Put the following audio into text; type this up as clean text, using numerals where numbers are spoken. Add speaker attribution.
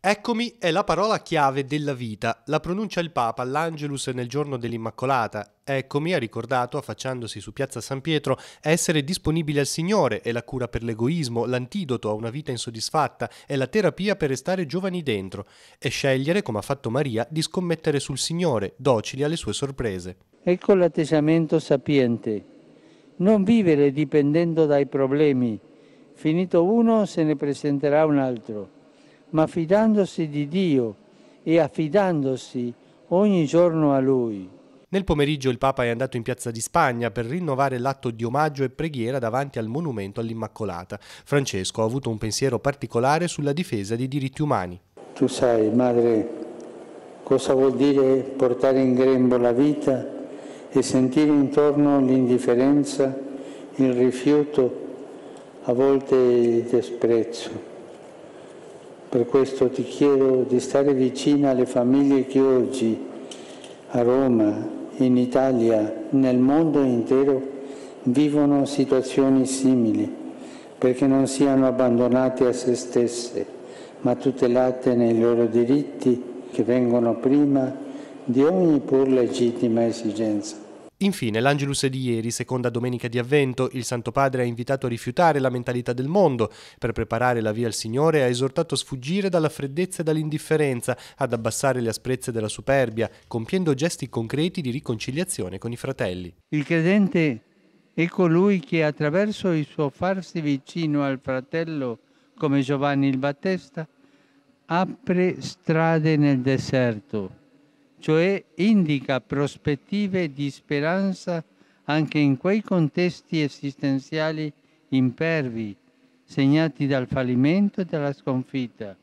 Speaker 1: Eccomi è la parola chiave della vita, la pronuncia il Papa all'Angelus nel giorno dell'Immacolata. Eccomi ha ricordato, affacciandosi su Piazza San Pietro, essere disponibile al Signore è la cura per l'egoismo, l'antidoto a una vita insoddisfatta, è la terapia per restare giovani dentro e scegliere, come ha fatto Maria, di scommettere sul Signore, docili alle sue sorprese.
Speaker 2: Ecco l'atteggiamento sapiente. Non vivere dipendendo dai problemi. Finito uno se ne presenterà un altro, ma fidandosi di Dio e affidandosi ogni giorno a Lui.
Speaker 1: Nel pomeriggio il Papa è andato in Piazza di Spagna per rinnovare l'atto di omaggio e preghiera davanti al monumento all'Immacolata. Francesco ha avuto un pensiero particolare sulla difesa dei diritti umani.
Speaker 2: Tu sai, madre, cosa vuol dire portare in grembo la vita e sentire intorno l'indifferenza, il rifiuto, a volte il disprezzo. Per questo ti chiedo di stare vicina alle famiglie che oggi a Roma, in Italia, nel mondo intero vivono situazioni simili, perché non siano abbandonate a se stesse, ma tutelate nei loro diritti che vengono prima di ogni pur legittima esigenza.
Speaker 1: Infine, l'Angelus di ieri, seconda domenica di Avvento, il Santo Padre ha invitato a rifiutare la mentalità del mondo. Per preparare la via al Signore ha esortato a sfuggire dalla freddezza e dall'indifferenza, ad abbassare le asprezze della superbia, compiendo gesti concreti di riconciliazione con i fratelli.
Speaker 2: Il credente è colui che attraverso il suo farsi vicino al fratello come Giovanni il Battista apre strade nel deserto, cioè indica prospettive di speranza anche in quei contesti esistenziali impervi, segnati dal fallimento e dalla sconfitta.